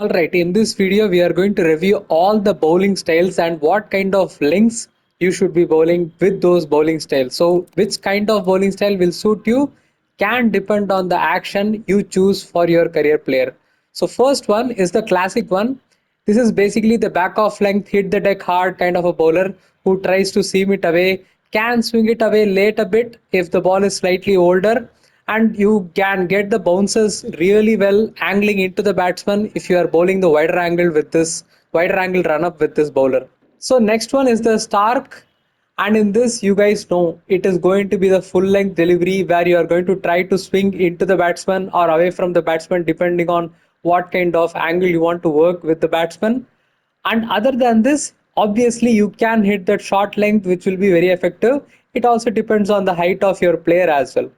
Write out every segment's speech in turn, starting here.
Alright, in this video we are going to review all the bowling styles and what kind of lengths you should be bowling with those bowling styles. So which kind of bowling style will suit you can depend on the action you choose for your career player. So first one is the classic one. This is basically the back off length, hit the deck hard kind of a bowler who tries to seam it away, can swing it away late a bit if the ball is slightly older, and you can get the bounces really well angling into the batsman if you are bowling the wider angle run up with this bowler. So next one is the Starc, and in this you guys know it is going to be the full length delivery where you are going to try to swing into the batsman or away from the batsman depending on what kind of angle you want to work with the batsman. And other than this, obviously you can hit that short length which will be very effective. It also depends on the height of your player as well.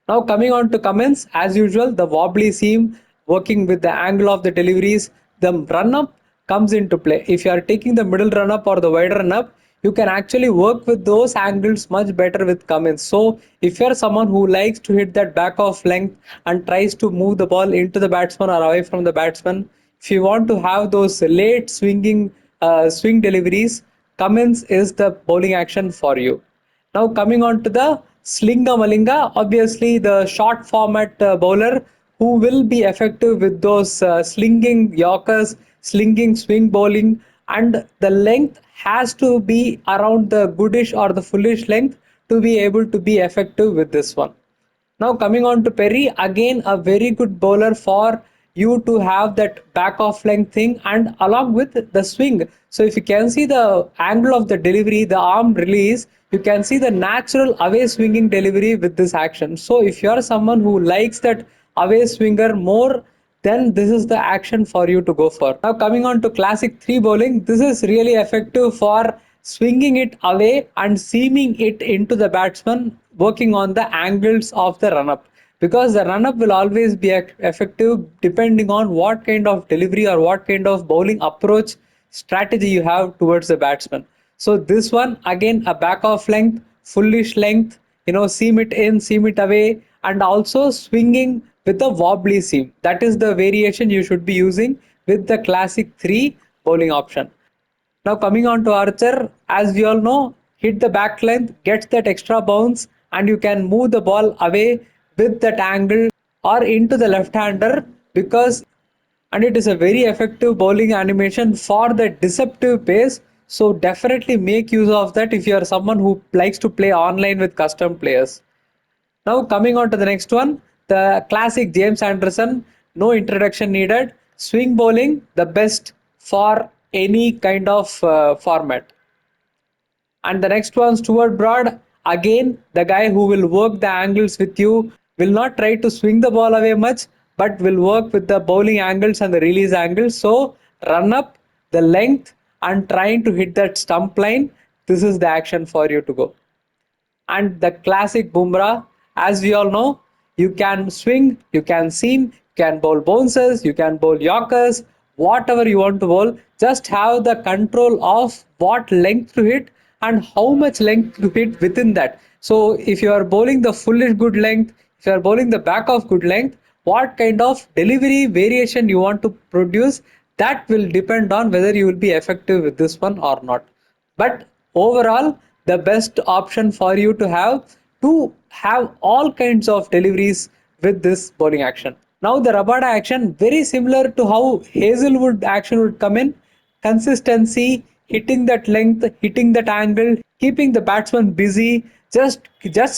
Now coming on to comments, as usual, the wobbly seam working with the angle of the deliveries, the run up comes into play. If you are taking the middle run up or the wider run up, you can actually work with those angles much better with comments. So if you are someone who likes to hit that back off length and tries to move the ball into the batsman or away from the batsman, if you want to have those late swing deliveries, Cummins is the bowling action for you. Now coming on to the Slinga Malinga, obviously the short format bowler who will be effective with those slinging Yorkers, slinging swing bowling, and the length has to be around the goodish or the fullish length to be able to be effective with this one. Now coming on to Perry, again a very good bowler for you to have that back off length thing and along with the swing. So if you can see the angle of the delivery, the arm release, you can see the natural away swinging delivery with this action. So if you are someone who likes that away swinger more, then this is the action for you to go for. Now coming on to classic 3 bowling, this is really effective for swinging it away and seaming it into the batsman, working on the angles of the run up, because the run up will always be effective depending on what kind of delivery or what kind of bowling approach strategy you have towards the batsman. So this one again, a back off length, fullish length, seam it in, seam it away, and also swinging with a wobbly seam. That is the variation you should be using with the classic 3 bowling option. Now coming on to Archer, as we all know, hit the back length, gets that extra bounce, and you can move the ball away with that angle or into the left-hander, because and it is a very effective bowling animation for the deceptive pace. So definitely make use of that if you are someone who likes to play online with custom players. Now coming on to the next one, the classic James Anderson, no introduction needed. Swing bowling, the best for any kind of format. And the next one, Stuart Broad, again the guy who will work the angles with you, will not try to swing the ball away much, but will work with the bowling angles and the release angles. So run up the length and trying to hit that stump line. This is the action for you to go. And the classic Bumrah, as we all know, you can swing, you can seam, you can bowl bounces, you can bowl Yorkers, whatever you want to bowl. Just have the control of what length to hit and how much length to hit within that. So if you are bowling the fullish good length, if you are bowling the back of good length, what kind of delivery variation you want to produce, that will depend on whether you will be effective with this one or not. But overall, the best option for you to have all kinds of deliveries with this bowling action. Now the Rabada action, very similar to how Hazelwood action would come in. Consistency, hitting that length, hitting that angle, keeping the batsman busy, just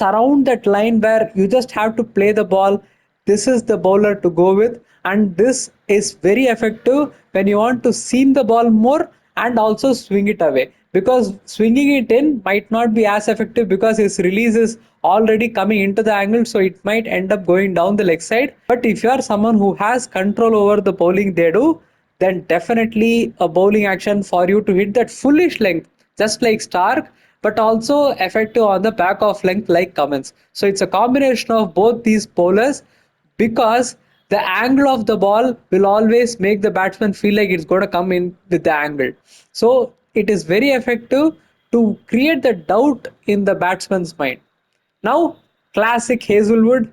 around that line where you just have to play the ball. This is the bowler to go with, and this is very effective when you want to seam the ball more and also swing it away, because swinging it in might not be as effective because his release is already coming into the angle, so it might end up going down the leg side. But if you are someone who has control over the bowling they do, then definitely a bowling action for you to hit that fullish length just like Starc, but also effective on the back of length like Cummins. So it's a combination of both these bowlers, because the angle of the ball will always make the batsman feel like it's going to come in with the angle. So it is very effective to create the doubt in the batsman's mind. Now, classic Hazelwood,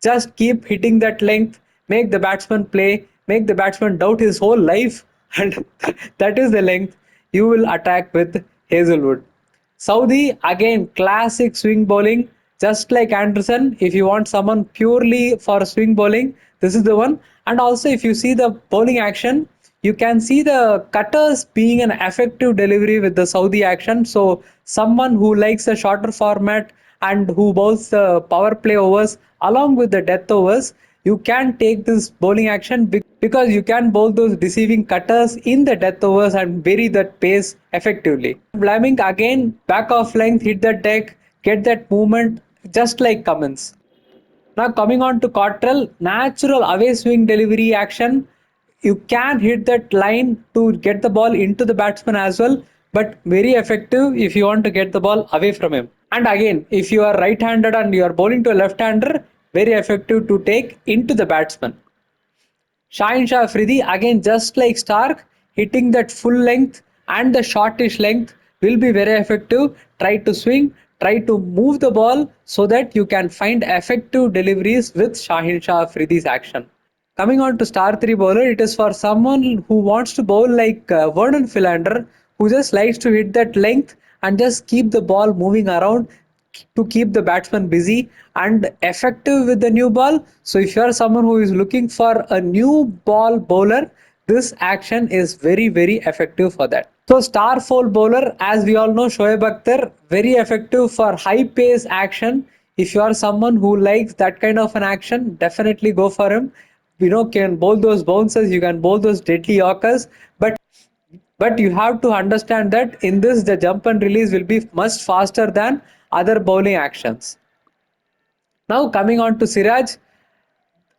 just keep hitting that length, make the batsman play, make the batsman doubt his whole life, and that is the length you will attack with Hazelwood. Saudi, again, classic swing bowling, just like Anderson. If you want someone purely for swing bowling, this is the one. And also, if you see the bowling action, you can see the cutters being an effective delivery with the Saudi action. So, someone who likes the shorter format and who bowls the power play overs along with the death overs, you can take this bowling action because you can bowl those deceiving cutters in the death overs and vary that pace effectively. Blaming again, back of length, hit the deck, get that movement just like Cummins. Now coming on to Cottrell, natural away swing delivery action. You can hit that line to get the ball into the batsman as well, but very effective if you want to get the ball away from him. And again, if you are right-handed and you are bowling to a left-hander, very effective to take into the batsman. Shaheen Shah Afridi, again just like Starc, hitting that full length and the shortish length will be very effective. Try to swing, try to move the ball so that you can find effective deliveries with Shaheen Shah Afridi's action. Coming on to star 3 bowler, it is for someone who wants to bowl like Vernon Philander, who just likes to hit that length and just keep the ball moving around to keep the batsman busy and effective with the new ball. So if you are someone who is looking for a new ball bowler, this action is very, very effective for that. So star 4 bowler, as we all know, Shoaib Akhtar, very effective for high pace action. If you are someone who likes that kind of an action, definitely go for him. Can bowl those bounces, you can bowl those deadly yorkers, but you have to understand that in this the jump and release will be much faster than other bowling actions. Now coming on to Siraj,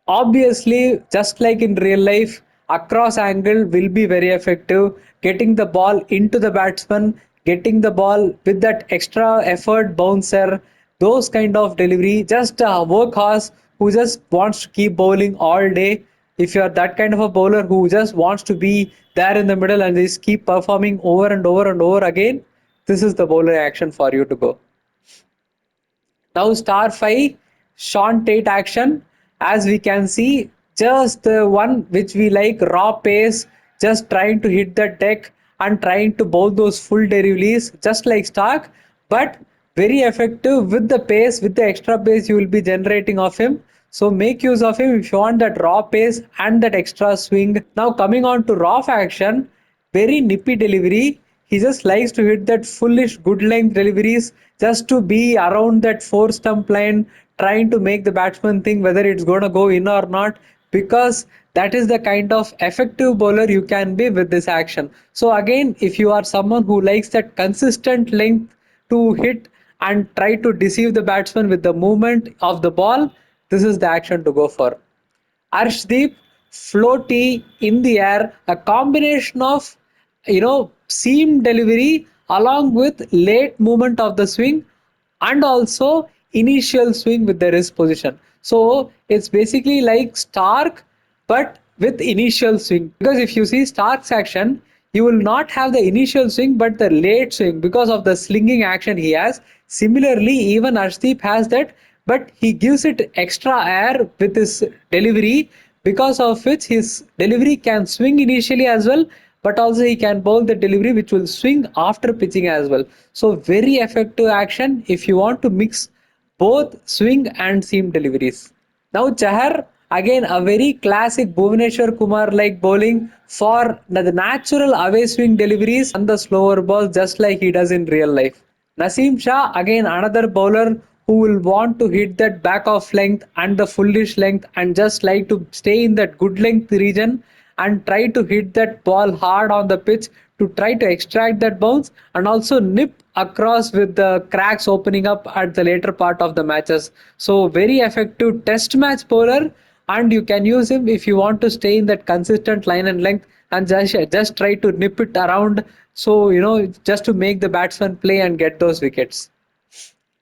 obviously just like in real life, across angle will be very effective, getting the ball into the batsman, getting the ball with that extra effort bouncer, those kind of delivery, just a workhorse who just wants to keep bowling all day. If you are that kind of a bowler who just wants to be there in the middle and just keep performing over and over and over again, this is the bowler action for you to go. Now star 5, Sean Tate action. As we can see, just the one which we like, raw pace, just trying to hit the deck and trying to bowl those full deliveries, just like Starc, but very effective with the pace, with the extra pace you will be generating of him. So make use of him if you want that raw pace and that extra swing. Now coming on to Rough action, very nippy delivery. He just likes to hit that foolish good length deliveries just to be around that four stump line, trying to make the batsman think whether it's going to go in or not, because that is the kind of effective bowler you can be with this action. So again, if you are someone who likes that consistent length to hit and try to deceive the batsman with the movement of the ball, this is the action to go for. Arshdeep, floaty in the air, a combination of seam delivery along with late movement of the swing and also initial swing with the wrist position. So it's basically like Starc but with initial swing. Because if you see Starc's action, you will not have the initial swing but the late swing because of the slinging action he has. Similarly, even Arshdeep has that, but he gives it extra air with his delivery, because of which his delivery can swing initially as well, but also he can bowl the delivery which will swing after pitching as well. So very effective action if you want to mix both swing and seam deliveries. Now Chahar, again a very classic Bhuvaneshwar Kumar like bowling for the natural away swing deliveries and the slower balls just like he does in real life. Naseem Shah, again another bowler who will want to hit that back off length and the fullish length and just like to stay in that good length region and try to hit that ball hard on the pitch to try to extract that bounce and also nip across with the cracks opening up at the later part of the matches. So very effective test match bowler, and you can use him if you want to stay in that consistent line and length and just try to nip it around, so just to make the batsman play and get those wickets.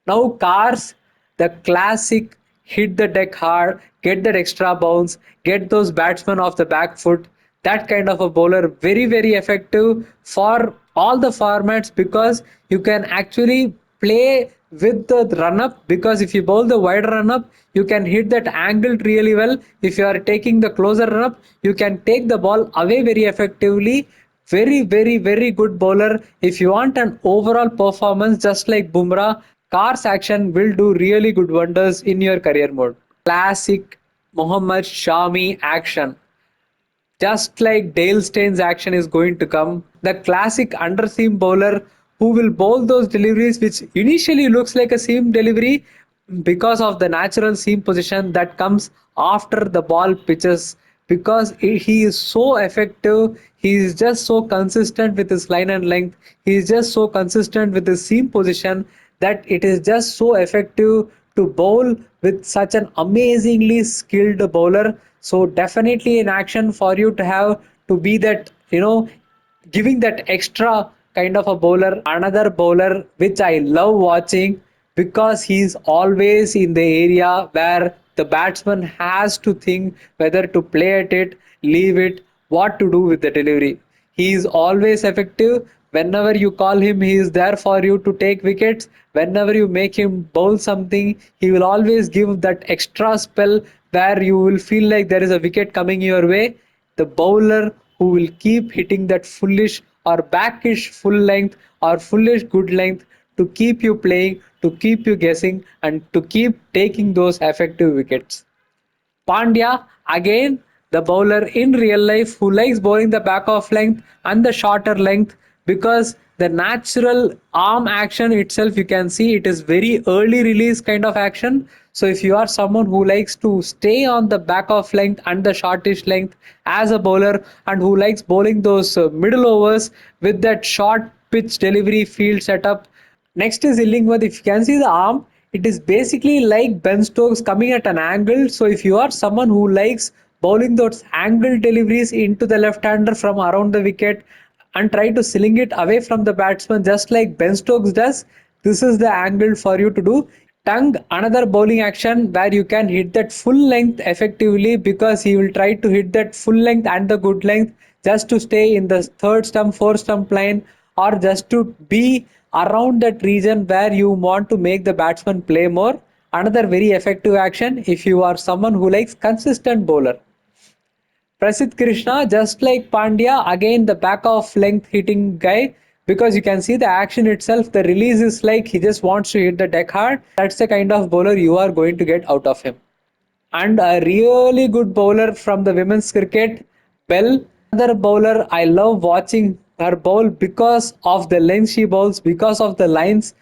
Now cars, the classic, hit the deck hard, get that extra bounce, get those batsmen off the back foot. That kind of a bowler, very, very effective for all the formats because you can actually play with the run up, because if you bowl the wide run up, you can hit that angle really well. If you are taking the closer run up, you can take the ball away very effectively. Very, very, very good bowler. If you want an overall performance just like Bumrah, Car's action will do really good wonders in your career mode. Classic Mohammad Shami action. Just like Dale Steyn's action is going to come, the classic under-seam bowler who will bowl those deliveries which initially looks like a seam delivery because of the natural seam position that comes after the ball pitches, because he is so effective, he is just so consistent with his line and length, he is just so consistent with his seam position that it is just so effective to bowl with such an amazingly skilled bowler. So definitely an action for you to have to be that, giving that extra kind of a bowler. Another bowler which I love watching because he's always in the area where the batsman has to think whether to play at it, leave it, what to do with the delivery. He is always effective. Whenever you call him, he is there for you to take wickets. Whenever you make him bowl something, he will always give that extra spell where you will feel like there is a wicket coming your way. The bowler who will keep hitting that foolish or backish full length or foolish good length to keep you playing, to keep you guessing, and to keep taking those effective wickets. Pandya, again, the bowler in real life who likes bowling the back off length and the shorter length, because the natural arm action itself, you can see it is very early release kind of action. So if you are someone who likes to stay on the back off length and the shortish length as a bowler, and who likes bowling those middle overs with that short pitch delivery field setup. Next is Illingworth. If you can see the arm, it is basically like Ben Stokes coming at an angle. So if you are someone who likes bowling those angle deliveries into the left-hander from around the wicket and try to sling it away from the batsman just like Ben Stokes does, this is the angle for you to do. Tongue, another bowling action where you can hit that full length effectively, because he will try to hit that full length and the good length just to stay in the third stump, fourth stump line, or just to be around that region where you want to make the batsman play more. Another very effective action if you are someone who likes consistent bowler. Prasidh Krishna, just like Pandya, again the back of length hitting guy, because you can see the action itself, the release is like he just wants to hit the deck hard. That's the kind of bowler you are going to get out of him. And a really good bowler from the women's cricket, Bell. Another bowler, I love watching her bowl because of the length she bowls, because of the lines,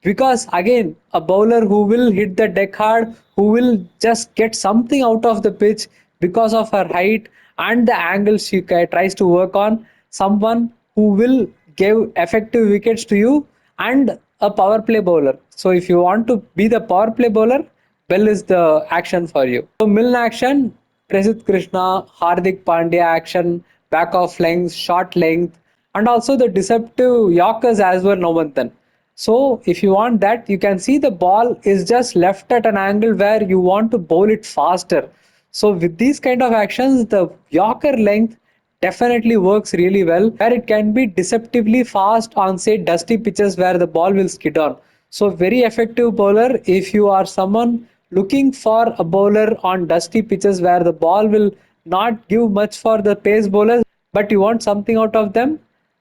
because again, a bowler who will hit the deck hard, who will just get something out of the pitch because of her height and the angle she tries to work on, someone who will give effective wickets to you, and a power play bowler. So if you want to be the power play bowler, Bell is the action for you. So Milne action, Prasidh Krishna, Hardik Pandya action, back off length, short length, and also the deceptive Yorkers as well, Nomantan. So if you want that, you can see the ball is just left at an angle where you want to bowl it faster. So with these kind of actions, the Yorker length definitely works really well, where it can be deceptively fast on say dusty pitches where the ball will skid on. So very effective bowler if you are someone looking for a bowler on dusty pitches where the ball will not give much for the pace bowlers, but you want something out of them.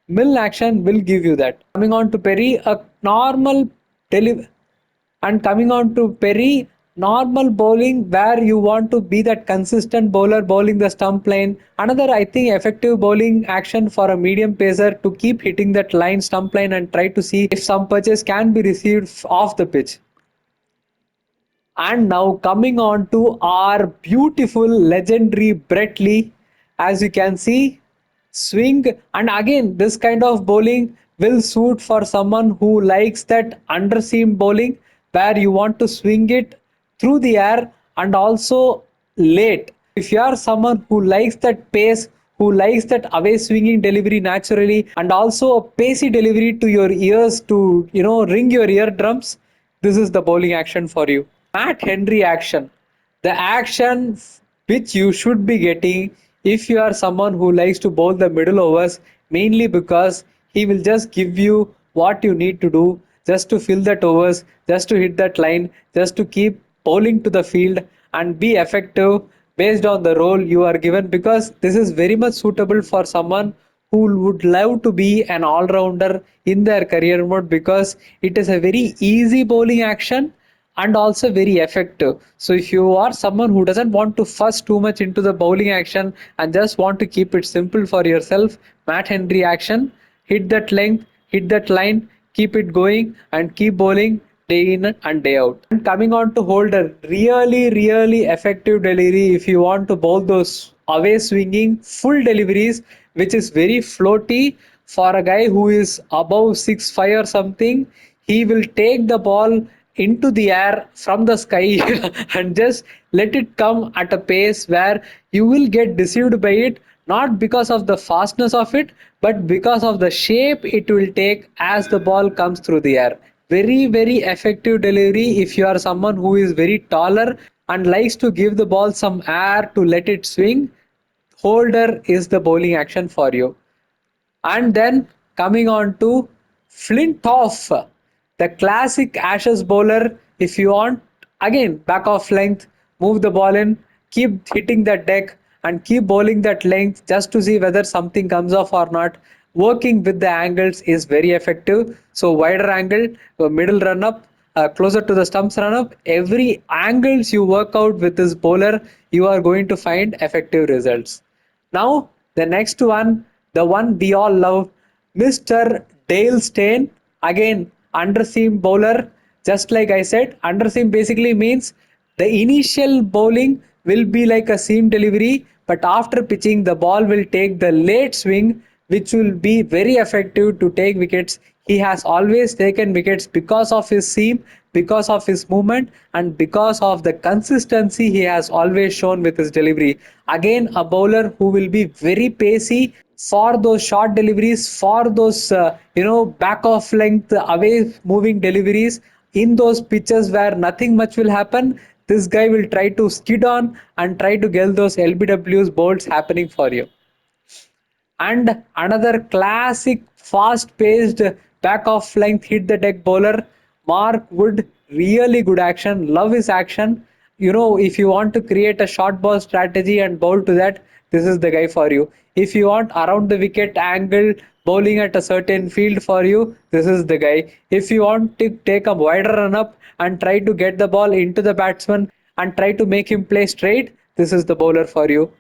Mill action will give you that. Coming on to Perry, a normal delivery, and coming on to Perry, normal bowling where you want to be that consistent bowler bowling the stump line. Another, I think, effective bowling action for a medium pacer to keep hitting that line, stump line, and try to see if some punches can be received off the pitch. And now coming on to our beautiful legendary Brett Lee, as you can see, swing, and again this kind of bowling will suit for someone who likes that underseam bowling where you want to swing it through the air and also late. If you are someone who likes that pace, who likes that away swinging delivery naturally, and also a pacey delivery to your ears to ring your eardrums, this is the bowling action for you. Matt Henry action. The action which you should be getting if you are someone who likes to bowl the middle overs, mainly because he will just give you what you need to do. just to fill that overs, just to hit that line, just to keep bowling to the field and be effective based on the role you are given, because this is very much suitable for someone who would love to be an all-rounder in their career mode, because it is a very easy bowling action and also very effective. So if you are someone who doesn't want to fuss too much into the bowling action and just want to keep it simple for yourself, Matt Henry action, hit that length, hit that line, keep it going and keep bowling day in and day out. And coming on to hold a really effective delivery, if you want to bowl those away swinging full deliveries, which is very floaty for a guy who is above 6'5" or something, he will take the ball into the air from the sky and just let it come at a pace where you will get deceived by it, not because of the fastness of it, but because of the shape it will take as the ball comes through the air. Very effective delivery if you are someone who is very taller and likes to give the ball some air to let it swing. Holder is the bowling action for you. And then coming on to Flintoff, the classic Ashes bowler. If you want, again, back off length, move the ball in, keep hitting that deck and keep bowling that length just to see whether something comes off or not. Working with the angles is very effective. So wider angle, middle run up, closer to the stumps run up. Every angles you work out with this bowler, you are going to find effective results. Now, the next one, the one we all love, Mr. Dale Steyn. Again, underseam bowler. Just like I said, underseam basically means the initial bowling will be like a seam delivery, but after pitching, the ball will take the late swing, which will be very effective to take wickets. He has always taken wickets because of his seam, because of his movement, and because of the consistency he has always shown with his delivery. Again, a bowler who will be very pacey for those short deliveries, for those back off length away moving deliveries in those pitches where nothing much will happen. This guy will try to skid on and try to get those LBWs bolts happening for you. And another classic fast paced back off length hit the deck bowler, Mark Wood. Really good action, love his action. If you want to create a short ball strategy and bowl to that, this is the guy for you. If you want around the wicket angle bowling at a certain field for you, this is the guy. If you want to take a wider run up and try to get the ball into the batsman and try to make him play straight, this is the bowler for you.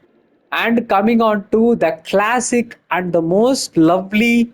And coming on to the classic and the most lovely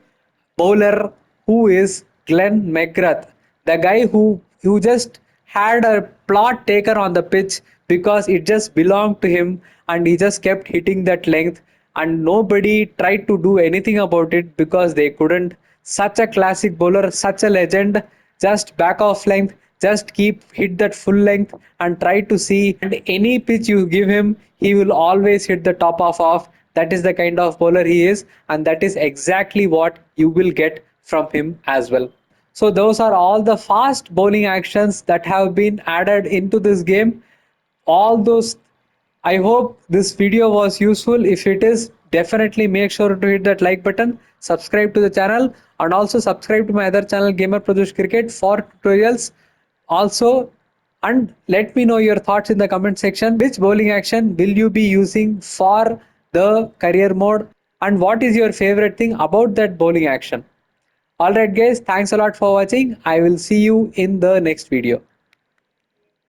bowler, who is Glenn Mcgrath, the guy who just had a plot taker on the pitch because it just belonged to him and he just kept hitting that length and nobody tried to do anything about it because they couldn't. Such a classic bowler, such a legend, just back off length, just keep hit that full length and try to see, and any pitch you give him he will always hit the top of off. That is the kind of bowler he is, and that is exactly what you will get from him as well. So those are all the fast bowling actions that have been added into this game. All those, I hope this video was useful. If it is, definitely make sure to hit that like button, subscribe to the channel, and also subscribe to my other channel Gamer Produce Cricket for tutorials. Also, and let me know your thoughts in the comment section. Which bowling action will you be using for the career mode, and what is your favorite thing about that bowling action? Alright guys, thanks a lot for watching. I will see you in the next video.